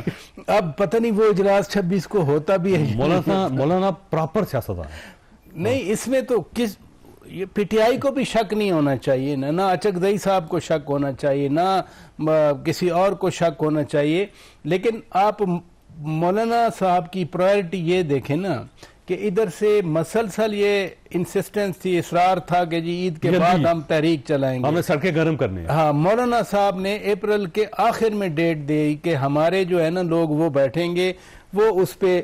اب پتہ نہیں وہ اجلاس 26 کو ہوتا بھی ہے. مولانا پراپر سیاستدان نہیں، اس میں تو یہ پی ٹی آئی کو بھی شک نہیں ہونا چاہیے نہ اچکزئی صاحب کو شک ہونا چاہیے، نہ کسی اور کو شک ہونا چاہیے. لیکن آپ مولانا صاحب کی پرائرٹی یہ دیکھیں نا کہ ادھر سے مسلسل یہ انسسٹنس تھی، اصرار تھا کہ جی عید کے بعد ہم تحریک چلائیں گے، ہمیں سڑکیں گرم کرنی ہیں. ہاں، مولانا صاحب نے اپریل کے آخر میں ڈیٹ دی کہ ہمارے جو ہے نا لوگ وہ بیٹھیں گے، وہ اس پہ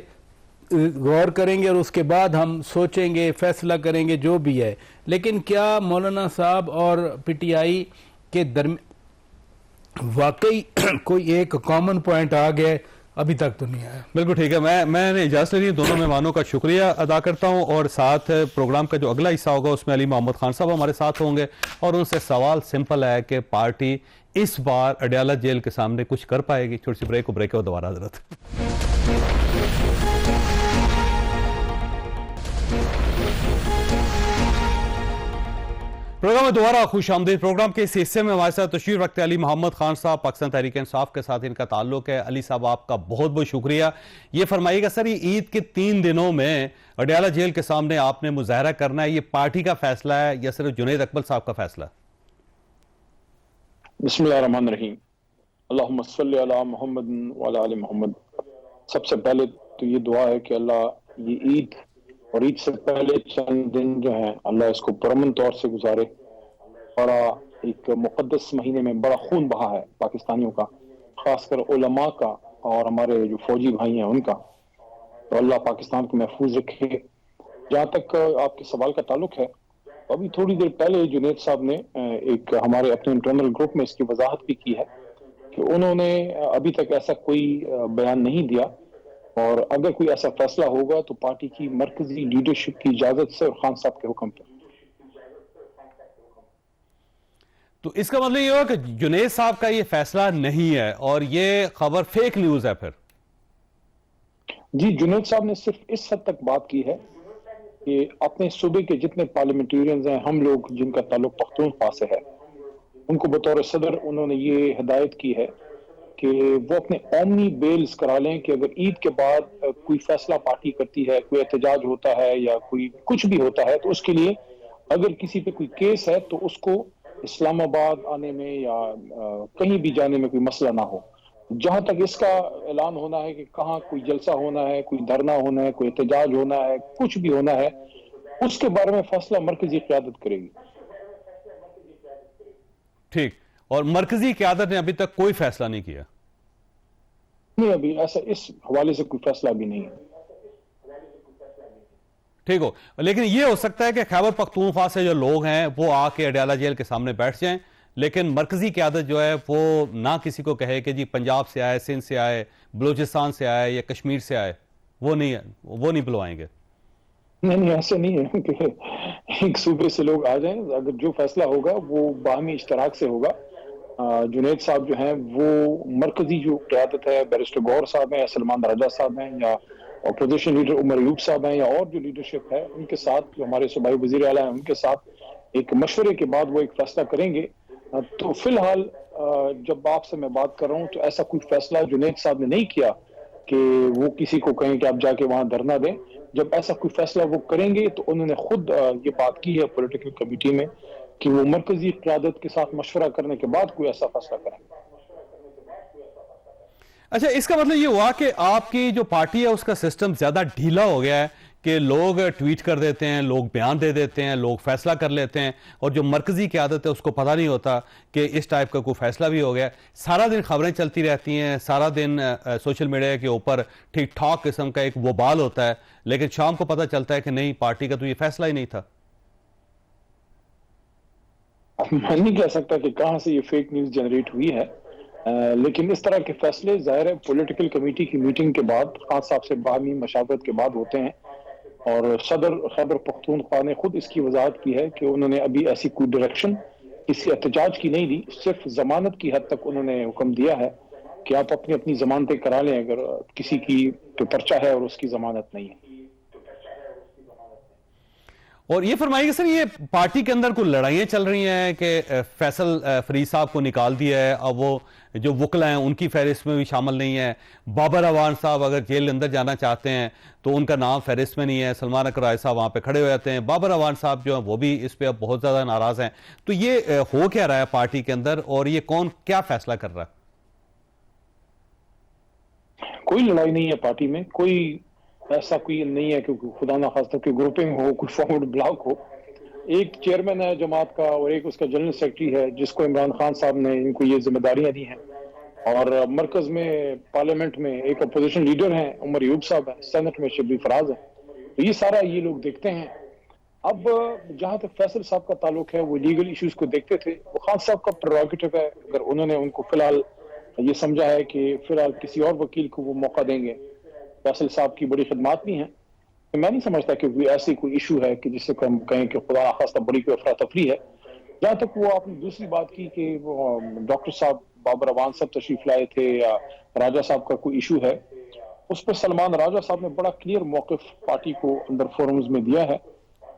غور کریں گے اور اس کے بعد ہم سوچیں گے، فیصلہ کریں گے جو بھی ہے. لیکن کیا مولانا صاحب اور پی ٹی آئی کے درمیان واقعی کوئی ایک کامن پوائنٹ آ گیا؟ ابھی تک تو نہیں آیا. بالکل ٹھیک ہے. میں نے اجازت لینی، دونوں مہمانوں کا شکریہ ادا کرتا ہوں. اور ساتھ پروگرام کا جو اگلا حصہ ہوگا اس میں علی محمد خان صاحب ہمارے ساتھ ہوں گے اور ان سے سوال سمپل ہے کہ پارٹی اس بار اڈیالہ جیل کے سامنے کچھ کر پائے گی. چھوٹی سی بریک کو دوبارہ حضرت. پروگرام میں دوبارہ خوش آمدید. پروگرام کے اس حصے میں ہمارے ساتھ تشریف رکھتے علی محمد خان صاحب، پاکستان تحریک انصاف کے ساتھ ان کا تعلق ہے. علی صاحب آپ کا بہت بہت شکریہ. یہ فرمائیے گا سر، یہ عید کے 3 دنوں میں اڈیالہ جیل کے سامنے آپ نے مظاہرہ کرنا ہے، یہ پارٹی کا فیصلہ ہے یا صرف جنید اکمل صاحب کا فیصلہ ہے؟ بسم اللہ الرحمن الرحیم. اللہم صلی علی محمد وعلی آل محمد. سب سے پہلے تو یہ دعا ہے کہ اللہ یہ عید اور عید سے پہلے چند دن جو ہیں اللہ اس کو پرامن طور سے گزارے. بڑا ایک مقدس مہینے میں بڑا خون بہا ہے پاکستانیوں کا، خاص کر علماء کا اور ہمارے جو فوجی بھائی ہیں ان کا. تو اللہ پاکستان کو محفوظ رکھے. جہاں تک آپ کے سوال کا تعلق ہے، ابھی تھوڑی دیر پہلے جنید صاحب نے ایک ہمارے اپنے انٹرنل گروپ میں اس کی وضاحت بھی کی ہے کہ انہوں نے ابھی تک ایسا کوئی بیان نہیں دیا، اور اگر کوئی ایسا فیصلہ ہوگا تو پارٹی کی مرکزی لیڈرشپ کی اجازت سے اور خان صاحب کے حکم پر. تو اس کا مطلب یہ ہوا کہ جنید صاحب کا یہ فیصلہ نہیں ہے اور یہ خبر فیک نیوز ہے پھر؟ جی، جنید صاحب نے صرف اس حد تک بات کی ہے کہ اپنے صوبے کے جتنے پارلیمنٹیرینز ہیں، ہم لوگ جن کا تعلق پختونخوا سے ہے، ان کو بطور صدر انہوں نے یہ ہدایت کی ہے کہ وہ اپنے قومی بیلز کرا لیں کہ اگر عید کے بعد کوئی فیصلہ پارٹی کرتی ہے، کوئی احتجاج ہوتا ہے یا کوئی کچھ بھی ہوتا ہے، تو اس کے لیے اگر کسی پہ کوئی کیس ہے تو اس کو اسلام آباد آنے میں یا کہیں بھی جانے میں کوئی مسئلہ نہ ہو. جہاں تک اس کا اعلان ہونا ہے کہ کہاں کوئی جلسہ ہونا ہے، کوئی دھرنا ہونا ہے، کوئی احتجاج ہونا ہے، کچھ بھی ہونا ہے، اس کے بارے میں فیصلہ مرکزی قیادت کرے گی. ٹھیک. اور مرکزی قیادت نے ابھی تک کوئی فیصلہ نہیں کیا؟ نہیں، ابھی ایسا اس حوالے سے کوئی فیصلہ بھی نہیں ہے. ٹھیک ہو. لیکن یہ ہو سکتا ہے کہ خیبر پختونخوا سے جو لوگ ہیں وہ آ کے اڈیالہ جیل کے سامنے بیٹھ جائیں، لیکن مرکزی قیادت جو ہے وہ نہ کسی کو کہے کہ جی پنجاب سے آئے، سندھ سے آئے، بلوچستان سے آئے یا کشمیر سے آئے، وہ نہیں بلوائیں گے. نہیں، ایسے نہیں ہے کہ ایک صوبے سے لوگ آ جائیں. اگر جو فیصلہ ہوگا وہ باہمی اشتراک سے ہوگا. جنید صاحب جو ہیں وہ مرکزی جو قیادت ہے، بیرسٹر گور صاحب ہیں یا سلمان راجہ صاحب ہیں یا اپوزیشن لیڈر عمر ایوب صاحب ہیں یا اور جو لیڈرشپ ہے، ان کے ساتھ جو ہمارے صوبائی وزیر اعلیٰ ہیں ان کے ساتھ ایک مشورے کے بعد وہ ایک فیصلہ کریں گے تو فی الحال جب آپ سے میں بات کر رہا ہوں تو ایسا کوئی فیصلہ جنید صاحب نے نہیں کیا کہ وہ کسی کو کہیں کہ آپ جا کے وہاں دھرنا دیں. جب ایسا کوئی فیصلہ وہ کریں گے تو انہوں نے خود یہ بات کی ہے پولیٹیکل کمیٹی میں کہ وہ مرکزی قیادت کے ساتھ مشورہ کرنے کے بعد کوئی ایسا فیصلہ کریں گے. اچھا، اس کا مطلب یہ ہوا کہ آپ کی جو پارٹی ہے اس کا سسٹم زیادہ ڈھیلا ہو گیا ہے کہ لوگ ٹویٹ کر دیتے ہیں، لوگ بیان دے دیتے ہیں، لوگ فیصلہ کر لیتے ہیں، اور جو مرکزی قیادت ہے اس کو پتہ نہیں ہوتا کہ اس ٹائپ کا کوئی فیصلہ بھی ہو گیا. سارا دن خبریں چلتی رہتی ہیں، سارا دن سوشل میڈیا کے اوپر ٹھیک ٹھاک قسم کا ایک وبال ہوتا ہے، لیکن شام کو پتہ چلتا ہے کہ نہیں، پارٹی کا تو یہ فیصلہ ہی نہیں تھا. میں نہیں کہہ سکتا کہ کہاں سے یہ فیک نیوز جنریٹ ہوئی ہے، لیکن اس طرح کے فیصلے ظاہر ہے پولیٹیکل کمیٹی کی میٹنگ کے بعد خان صاحب سے باہمی مشاورت کے بعد ہوتے ہیں. اور صدر خیبر پختونخوا نے خود اس کی وضاحت کی ہے کہ انہوں نے ابھی ایسی کوئی ڈائریکشن کسی احتجاج کی نہیں دی، صرف ضمانت کی حد تک انہوں نے حکم دیا ہے کہ آپ اپنی اپنی ضمانتیں کرا لیں اگر کسی کی پرچہ ہے اور اس کی ضمانت نہیں ہے. اور یہ فرمائیے کہ سر، یہ پارٹی کے اندر کوئی لڑائیاں چل رہی ہیں کہ فیصل فرید صاحب کو نکال دیا ہے، اب وہ جو وکلا ہیں ان کی فہرست میں بھی شامل نہیں ہے. بابر اعوان صاحب اگر جیل اندر جانا چاہتے ہیں تو ان کا نام فہرست میں نہیں ہے. سلمان اکرم رائے صاحب وہاں پہ کھڑے ہو جاتے ہیں. بابر اعوان صاحب جو ہیں وہ بھی اس پہ اب بہت زیادہ ناراض ہیں. تو یہ ہو کیا رہا ہے پارٹی کے اندر، اور یہ کون کیا فیصلہ کر رہا ہے؟ کوئی لڑائی نہیں ہے پارٹی میں، کوئی ایسا کوئی نہیں ہے کہ خدا نخواستہ کوئی گروپنگ ہو، کوئی فارورڈ بلاک ہو. ایک چیئرمین ہے جماعت کا اور ایک اس کا جنرل سیکرٹری ہے جس کو عمران خان صاحب نے ان کو یہ ذمہ داریاں دی ہیں. اور مرکز میں پارلیمنٹ میں ایک اپوزیشن لیڈر ہیں عمر ایوب صاحب ہیں، سینٹ میں شبلی فراز ہیں. تو یہ سارا یہ لوگ دیکھتے ہیں. اب جہاں تک فیصل صاحب کا تعلق ہے وہ لیگل ایشوز کو دیکھتے تھے. وہ خان صاحب کا پریروگیٹو ہے، اگر انہوں نے ان کو فی الحال یہ سمجھا ہے کہ فی الحال کسی اور وکیل کو وہ موقع دیں گے. فیصل صاحب کی بڑی خدمات بھی ہیں. میں نہیں سمجھتا کہ ایسی کوئی ایشو ہے کہ جس سے ہم کہیں کہ خدا نخواستہ بڑی کوئی افراتفری ہے. جہاں تک وہ آپ نے دوسری بات کی کہ وہ ڈاکٹر صاحب بابر اعوان صاحب تشریف لائے تھے یا راجہ صاحب کا کوئی ایشو ہے، اس پر سلمان راجہ صاحب نے بڑا کلیئر موقف پارٹی کو اندر فورمز میں دیا ہے.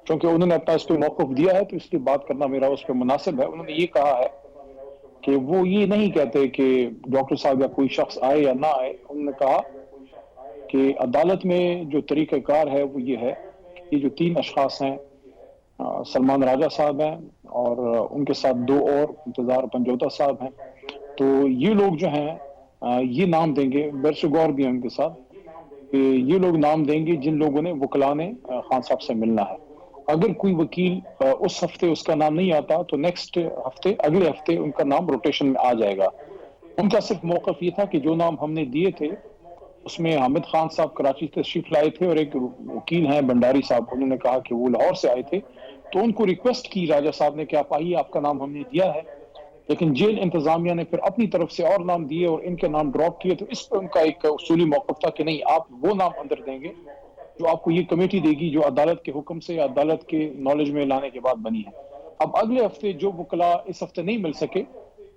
چونکہ انہوں نے اپنا اس پہ موقف دیا ہے تو اس کی بات کرنا میرا اس پہ مناسب ہے. انہوں نے یہ کہا ہے کہ وہ یہ نہیں کہتے کہ ڈاکٹر صاحب یا کوئی شخص آئے یا نہ آئے. انہوں نے کہا کہ عدالت میں جو طریقہ کار ہے وہ یہ ہے کہ یہ جو 3 اشخاص ہیں، سلمان راجہ صاحب ہیں اور ان کے ساتھ 2 اور انتظار پنجوتا صاحب ہیں، تو یہ لوگ جو ہیں یہ نام دیں گے، برشگور بھی ہیں ان کے ساتھ، کہ یہ لوگ نام دیں گے جن لوگوں نے وکلا نے خان صاحب سے ملنا ہے. اگر کوئی وکیل اس ہفتے اس کا نام نہیں آتا تو نیکسٹ ہفتے اگلے ہفتے ان کا نام روٹیشن میں آ جائے گا. ان کا صرف موقف یہ تھا کہ جو نام ہم نے دیے تھے اس میں حامد خان صاحب کراچی تشریف لائے تھے اور ایک وکیل ہیں بنڈاری صاحب، انہوں نے کہا کہ وہ لاہور سے آئے تھے. تو ان کو ریکویسٹ کی راجہ صاحب نے کہ آپ آئیے، آپ کا نام ہم نے دیا ہے. لیکن جیل انتظامیہ نے پھر اپنی طرف سے اور نام دیے اور ان کے نام ڈراپ کیے. تو اس پہ ان کا ایک اصولی موقف تھا کہ نہیں، آپ وہ نام اندر دیں گے جو آپ کو یہ کمیٹی دے گی جو عدالت کے حکم سے یا عدالت کے نالج میں لانے کے بعد بنی ہے. اب اگلے ہفتے جو وکلا اس ہفتے نہیں مل سکے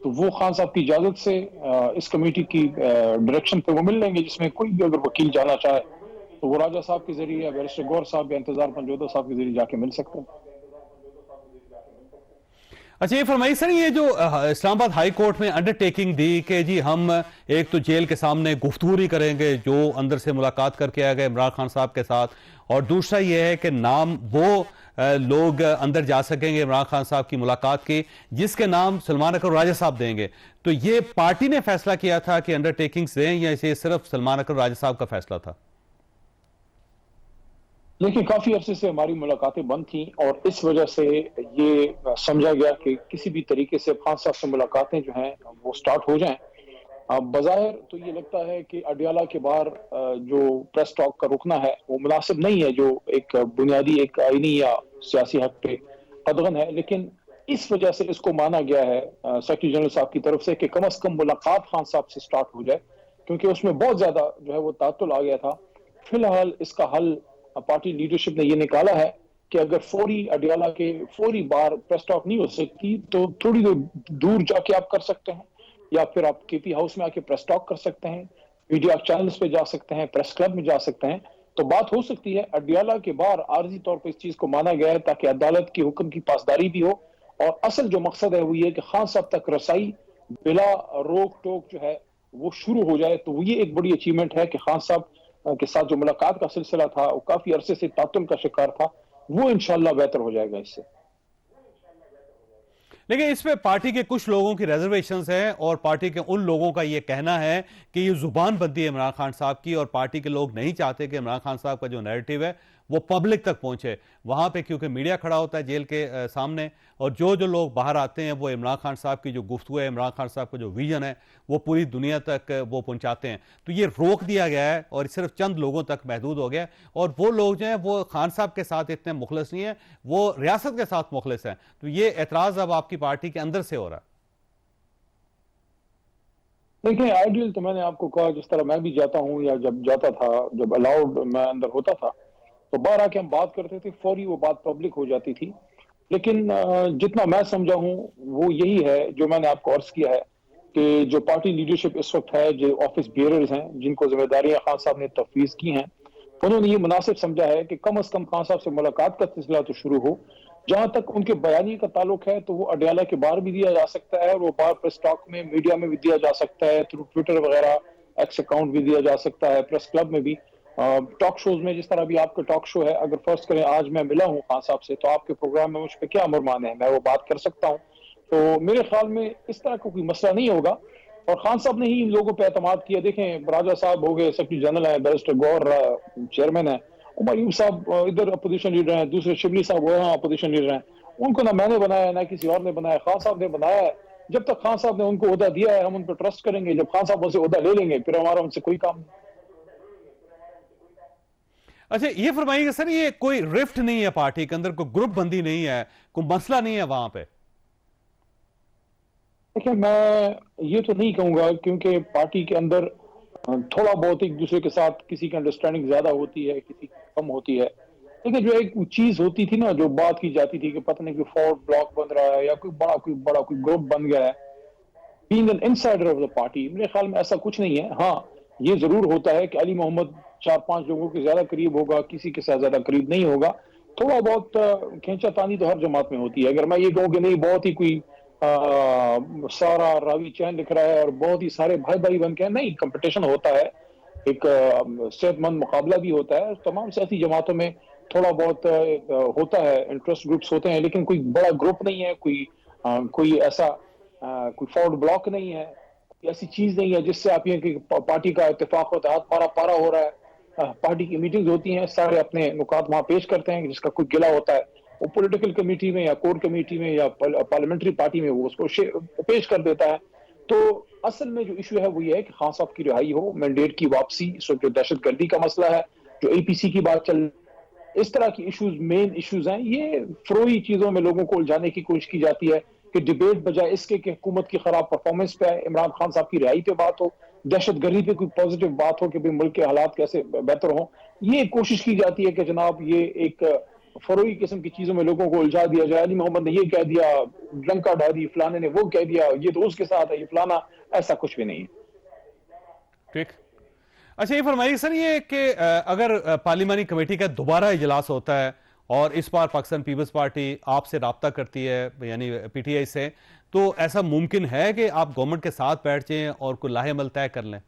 تو وہ خان صاحب کی اجازت سے اس کمیٹی کی ڈائریکشن پہ وہ مل لیں گے، جس میں کوئی بھی اگر وکیل جانا چاہے تو وہ راجہ صاحب کے ذریعے یا بیرسٹر گور صاحب یا انتظار پنجوتا صاحب کے ذریعے جا کے مل سکتے ہیں. اچھا، یہ فرمائیے سر، یہ جو اسلام آباد ہائی کورٹ میں انڈر ٹیکنگ دی کہ جی ہم ایک تو جیل کے سامنے گفتگو نہیں کریں گے جو اندر سے ملاقات کر کے آ گئے عمران خان صاحب کے ساتھ، اور دوسرا یہ ہے کہ نام وہ لوگ اندر جا سکیں گے عمران خان صاحب کی ملاقات کی جس کے نام سلمان اکرم راجہ صاحب دیں گے. تو یہ پارٹی نے فیصلہ کیا تھا کہ انڈر ٹیکنگز دیں یا یہ صرف سلمان اکرم راجہ صاحب کا فیصلہ تھا؟ لیکن کافی عرصے سے ہماری ملاقاتیں بند تھیں اور اس وجہ سے یہ سمجھا گیا کہ کسی بھی طریقے سے خان صاحب سے ملاقاتیں جو ہیں وہ سٹارٹ ہو جائیں. بظاہر تو یہ لگتا ہے کہ اڈیالہ کے باہر جو پریس ٹاک کا رکنا ہے وہ مناسب نہیں ہے، جو ایک بنیادی ایک آئینی یا سیاسی حق پہ قدغن ہے. لیکن اس وجہ سے اس کو مانا گیا ہے سیکرٹری جنرل صاحب کی طرف سے کہ کم از کم ملاقات خان صاحب سے سٹارٹ ہو جائے، کیونکہ اس میں بہت زیادہ جو ہے وہ تعطل آ گیا تھا. فی الحال اس کا حل پارٹی لیڈرشپ نے یہ نکالا ہے کہ اگر فوری اڈیالہ کے فوری بار پریس ٹاک نہیں ہو سکتی تو تھوڑی دور جا کے آپ کر سکتے ہیں، یا پھر آپ کے پی ہاؤس میں آ کے پریس ٹاک کر سکتے ہیں، میڈیا چینلز پہ جا سکتے ہیں، پریس کلب میں جا سکتے ہیں. تو بات ہو سکتی ہے. اڈیالہ کے باہر عارضی طور پہ اس چیز کو مانا گیا ہے تاکہ عدالت کے حکم کی پاسداری بھی ہو اور اصل جو مقصد ہے وہ یہ کہ خان صاحب تک رسائی بلا روک ٹوک جو ہے وہ شروع ہو جائے. تو یہ ایک بڑی اچیومنٹ ہے کہ خان صاحب کے ساتھ جو ملاقات کا سلسلہ تھا وہ کافی عرصے سے تعطل کا شکار تھا, وہ انشاءاللہ بہتر ہو جائے گا اس سے. لیکن اس پہ پارٹی کے کچھ لوگوں کی ریزرویشنز ہیں اور پارٹی کے ان لوگوں کا یہ کہنا ہے کہ یہ زبان بندی ہے عمران خان صاحب کی, اور پارٹی کے لوگ نہیں چاہتے کہ عمران خان صاحب کا جو نیریٹو ہے وہ پبلک تک پہنچے. وہاں پہ کیونکہ میڈیا کھڑا ہوتا ہے جیل کے سامنے, اور جو لوگ باہر آتے ہیں وہ عمران خان صاحب کی جو گفتگو ہے, عمران خان صاحب کا جو ویژن ہے وہ پوری دنیا تک وہ پہنچاتے ہیں. تو یہ روک دیا گیا ہے اور صرف چند لوگوں تک محدود ہو گیا ہے, اور وہ لوگ جو ہیں وہ خان صاحب کے ساتھ اتنے مخلص نہیں ہیں, وہ ریاست کے ساتھ مخلص ہیں. تو یہ اعتراض اب آپ کی پارٹی کے اندر سے ہو رہا ہے. دیکھیں آئیڈیل تو میں نے آپ کو کہا, جس طرح میں بھی جاتا ہوں یا جب جاتا تھا, جب الاؤڈ میں اندر ہوتا تھا تو باہر آ کے ہم بات کرتے تھے, فوری وہ بات پبلک ہو جاتی تھی. لیکن جتنا میں سمجھا ہوں وہ یہی ہے جو میں نے آپ کو عرض کیا ہے کہ جو پارٹی لیڈرشپ اس وقت ہے, جو آفس بیئررز ہیں جن کو ذمہ داریاں خان صاحب نے تفویض کی ہیں, انہوں نے یہ مناسب سمجھا ہے کہ کم از کم خان صاحب سے ملاقات کا سلسلہ تو شروع ہو. جہاں تک ان کے بیانیے کا تعلق ہے تو وہ اڈیالہ کے باہر بھی دیا جا سکتا ہے, اور وہ باہر پریس ٹاک میں میڈیا میں بھی دیا جا سکتا ہے, تھرو ٹویٹر وغیرہ ایکس اکاؤنٹ بھی دیا جا سکتا ہے, پریس کلب میں بھی, ٹاک شوز میں, جس طرح بھی آپ کا ٹاک شو ہے. اگر فرض کریں آج میں ملا ہوں خان صاحب سے تو آپ کے پروگرام میں مجھ پہ کیا مرمان ہے, میں وہ بات کر سکتا ہوں. تو میرے خیال میں اس طرح کا کوئی مسئلہ نہیں ہوگا, اور خان صاحب نے ہی ان لوگوں پہ اعتماد کیا. دیکھیں راجہ صاحب ہو گئے سیکرٹری جنرل ہیں, بیرسٹر گور چیئرمین ہیں, عمر ایوب صاحب ادھر اپوزیشن لیڈر ہیں, دوسرے شبلی صاحب وہاں اپوزیشن لیڈر ہیں. ان کو نہ میں نے بنایا نہ کسی اور نے بنایا, خان صاحب نے بنایا ہے. جب تک خان صاحب نے ان کو عہدہ دیا ہے ہم ان پہ ٹرسٹ کریں گے, جب خان صاحب ان سے عہدہ لے لیں گے پھر ہمارا ان سے کوئی کام نہیں. اچھا یہ فرمائیے کہ سر یہ کوئی رفٹ نہیں ہے پارٹی کے اندر, کوئی گروپ بندی نہیں ہے, کوئی مسئلہ نہیں ہے وہاں پہ؟ دیکھیں میں یہ تو نہیں کہوں گا, کیونکہ پارٹی کے اندر تھوڑا بہت ایک دوسرے کے ساتھ کسی کی انڈرسٹینڈنگ زیادہ ہوتی ہے, کسی کی کم ہوتی ہے. لیکن جو ایک چیز ہوتی تھی نا, جو بات کی جاتی تھی کہ پتہ نہیں کوئی فورڈ بلاک بن رہا ہے یا کوئی بڑا کوئی گروپ بن گیا ہے, being an insider of the party, میرے خیال میں ایسا کچھ نہیں ہے. ہاں یہ ضرور ہوتا ہے کہ علی محمد 4-5 لوگوں کے زیادہ قریب ہوگا, کسی کے ساتھ زیادہ قریب نہیں ہوگا. تھوڑا بہت کھینچا تانی تو ہر جماعت میں ہوتی ہے. اگر میں یہ کہوں کہ نہیں بہت ہی کوئی سارا راوی چین لکھ رہا ہے اور بہت ہی سارے بھائی بن کے, نہیں, کمپٹیشن ہوتا ہے, ایک صحت مند مقابلہ بھی ہوتا ہے. تمام سیاسی جماعتوں میں تھوڑا بہت ہوتا ہے, انٹرسٹ گروپس ہوتے ہیں, لیکن کوئی بڑا گروپ نہیں ہے, کوئی ایسا کوئی فورڈ بلاک نہیں ہے, ایسی چیز نہیں ہے جس سے آپ یہ کہ پارٹی کا اتفاق ہوتا ہے, پارا ہو رہا ہے. پارٹی کی میٹنگز ہوتی ہیں, سارے اپنے نکات وہاں پیش کرتے ہیں, جس کا کوئی گلہ ہوتا ہے وہ پولیٹیکل کمیٹی میں یا کور کمیٹی میں یا پارلیمنٹری پارٹی میں وہ اس کو پیش کر دیتا ہے. تو اصل میں جو ایشو ہے وہ یہ ہے کہ خان صاحب کی رہائی ہو, مینڈیٹ کی واپسی, اس وقت جو دہشت گردی کا مسئلہ ہے, جو اے پی سی کی بات چل, اس طرح کی ایشوز مین ایشوز ہیں. یہ فروئی چیزوں میں لوگوں کو الجھانے کی کوشش کی جاتی ہے کہ ڈیبیٹ بجائے اس کے کہ حکومت کی خراب پرفارمنس پہ عمران خان صاحب کی رہائی پہ بات ہو, دہشت گردی پہ کوئی پازیٹیو بات ہو کہ ملک کے حالات کیسے بہتر ہوں. یہ کوشش کی جاتی ہے کہ جناب یہ ایک فروئی قسم کی چیزوں میں لوگوں کو الجھا دیا جائے. علی محمد نے یہ کہہ دیا, ڈنکا ڈھا دی, فلانے نے وہ کہہ دیا, یہ تو اس کے ساتھ ہے, یہ فلانا, ایسا کچھ بھی نہیں ہے. ٹھیک. اچھا یہ فرمائیے سر یہ کہ اگر پارلیمانی کمیٹی کا دوبارہ اجلاس ہوتا ہے اور اس بار پاکستان پیپلز پارٹی آپ سے رابطہ کرتی ہے, یعنی پی ٹی آئی سے, تو ایسا ممکن ہے کہ آپ گورنمنٹ کے ساتھ بیٹھ جائیں اور کوئی لاہ عمل طے کر لیں؟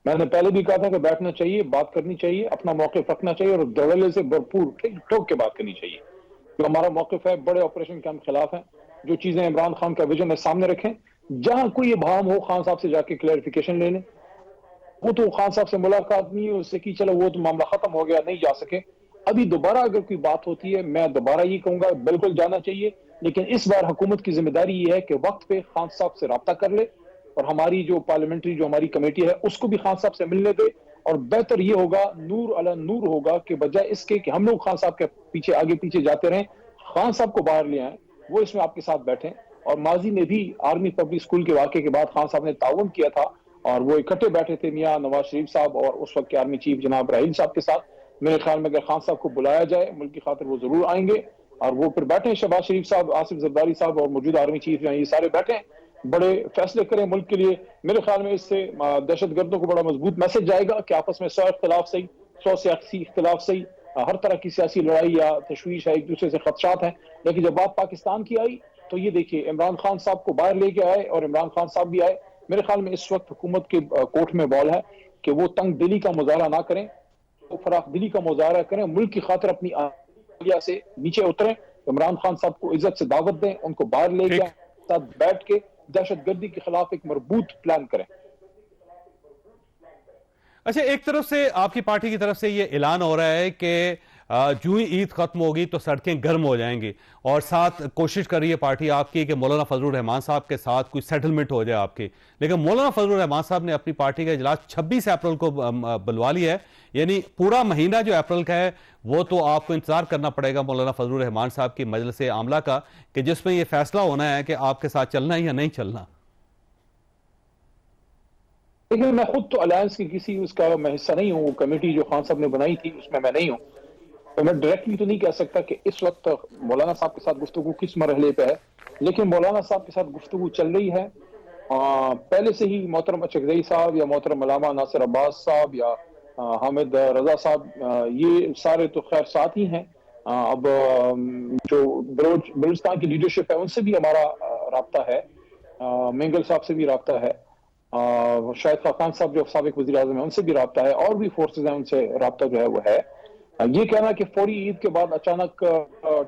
میں نے پہلے بھی کہا تھا کہ بیٹھنا چاہیے, بات کرنی چاہیے, اپنا موقف رکھنا چاہیے اور دوڑے سے بھرپور ٹھوک کے بات کرنی چاہیے. جو ہمارا موقف ہے بڑے آپریشن کے ہم خلاف ہیں. جو چیزیں عمران خان کا ویژن ہے سامنے رکھیں, جہاں کوئی ابہام ہو خان صاحب سے جا کے کلیئرفیکیشن لے لیں. وہ تو خان صاحب سے ملاقات نہیں ہے, اس سے کی چلو وہ تو معاملہ ختم ہو گیا, نہیں جا سکے. ابھی دوبارہ اگر کوئی بات ہوتی ہے میں دوبارہ یہ کہوں گا بالکل جانا چاہیے, لیکن اس بار حکومت کی ذمہ داری یہ ہے کہ وقت پہ خان صاحب سے رابطہ کر لے اور ہماری جو پارلیمنٹری جو ہماری کمیٹی ہے اس کو بھی خان صاحب سے ملنے دے. اور بہتر یہ ہوگا, نور علی نور ہوگا, کہ بجائے اس کے کہ ہم لوگ خان صاحب کے پیچھے آگے پیچھے جاتے رہیں, خان صاحب کو باہر لے آئیں, وہ اس میں آپ کے ساتھ بیٹھیں. اور ماضی میں بھی آرمی پبلک اسکول کے واقعے کے بعد خان صاحب نے تعاون کیا تھا اور وہ اکٹھے بیٹھے تھے میاں نواز شریف صاحب اور اس وقت کے آرمی چیف جناب راحیل صاحب کے ساتھ. میرے خیال میں اگر خان صاحب کو بلایا جائے ملک کی خاطر وہ ضرور آئیں گے, اور وہ پھر بیٹھیں, شہباز شریف صاحب, آصف زرداری صاحب اور موجودہ آرمی چیف جو ہیں یہ سارے بیٹھیں, بڑے فیصلے کریں ملک کے لیے. میرے خیال میں اس سے دہشت گردوں کو بڑا مضبوط میسج جائے گا کہ آپس میں 100 اختلاف صحیح, 100 سیاسی اختلاف صحیح, ہر طرح کی سیاسی لڑائی یا تشویش ہے، ایک دوسرے سے خدشات ہیں، لیکن جب بات پاکستان کی آئی تو یہ دیکھیے عمران خان صاحب کو باہر لے کے آئے اور عمران خان صاحب بھی آئے. میرے خیال میں اس وقت حکومت کے کوٹ میں بال ہے کہ وہ تنگ دلی کا مظاہرہ نہ کریں، وہ فراخ دلی کا مظاہرہ کریں، ملک کی خاطر اپنی آئیڈیا سے نیچے اتریں، عمران خان صاحب کو عزت سے دعوت دیں، ان کو باہر لے کے ساتھ بیٹھ کے دہشت گردی کے خلاف ایک مربوط پلان کریں. اچھا، ایک طرف سے آپ کی پارٹی کی طرف سے یہ اعلان ہو رہا ہے کہ جو ہی عید ختم ہوگی تو سڑکیں گرم ہو جائیں گی، اور ساتھ کوشش کر رہی ہے پارٹی آپ کی کہ مولانا فضل الرحمان صاحب کے ساتھ کوئی سیٹلمنٹ ہو جائے آپ کی، لیکن مولانا فضل الرحمان صاحب نے اپنی پارٹی کا اجلاس 26 اپریل کو بلوا لیا ہے، یعنی پورا مہینہ جو اپریل کا ہے وہ تو آپ کو انتظار کرنا پڑے گا مولانا فضل الرحمان صاحب کی مجلس عاملہ کا، کہ جس میں یہ فیصلہ ہونا ہے کہ آپ کے ساتھ چلنا ہے یا نہیں چلنا. لیکن میں خود تو الائنس کی کسی اس کا میں حصہ نہیں ہوں، وہ کمیٹی جو خان صاحب نے بنائی تھی اس میں نہیں ہوں، تو میں ڈائریکٹلی تو نہیں کہہ سکتا کہ اس وقت مولانا صاحب کے ساتھ گفتگو کس مرحلے پہ ہے، لیکن مولانا صاحب کے ساتھ گفتگو چل رہی ہے. پہلے سے ہی محترم اچکزئی صاحب یا محترم علامہ ناصر عباس صاحب یا حامد رضا صاحب، یہ سارے تو خیر ساتھ ہی ہیں. اب جو بلوچستان کی لیڈرشپ ہے ان سے بھی ہمارا رابطہ ہے، مینگل صاحب سے بھی رابطہ ہے، شاہد خاقان صاحب جو سابق وزیر اعظم ہیں ان سے بھی رابطہ ہے، اور بھی فورسز ہیں ان سے رابطہ جو ہے وہ ہے. یہ کہنا کہ فوری عید کے بعد اچانک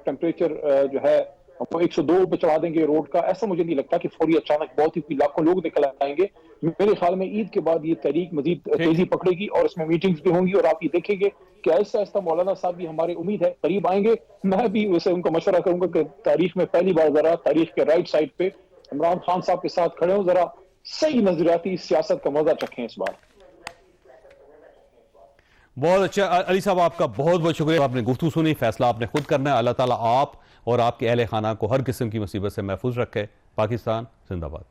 ٹیمپریچر جو ہے وہ 102 پہ چڑھا دیں گے روڈ کا، ایسا مجھے نہیں لگتا کہ فوری اچانک بہت ہی لاکھوں لوگ نکل آئیں گے. میرے خیال میں عید کے بعد یہ تحریک مزید تیزی پکڑے گی اور اس میں میٹنگز بھی ہوں گی، اور آپ یہ دیکھیں گے کہ آہستہ آہستہ مولانا صاحب بھی ہمارے امید ہے قریب آئیں گے. میں بھی ویسے ان کو مشورہ کروں گا کہ تاریخ میں پہلی بار ذرا تاریخ کے رائٹ سائڈ پہ عمران خان صاحب کے ساتھ کھڑے ہوں، ذرا صحیح نظریاتی سیاست کا مزہ چکھیں اس بار. بہت اچھا علی صاحب، آپ کا بہت بہت شکریہ، آپ نے گفتگو سنی، فیصلہ آپ نے خود کرنا ہے. اللہ تعالیٰ آپ اور آپ کے اہل خانہ کو ہر قسم کی مصیبت سے محفوظ رکھے. پاکستان زندہ باد.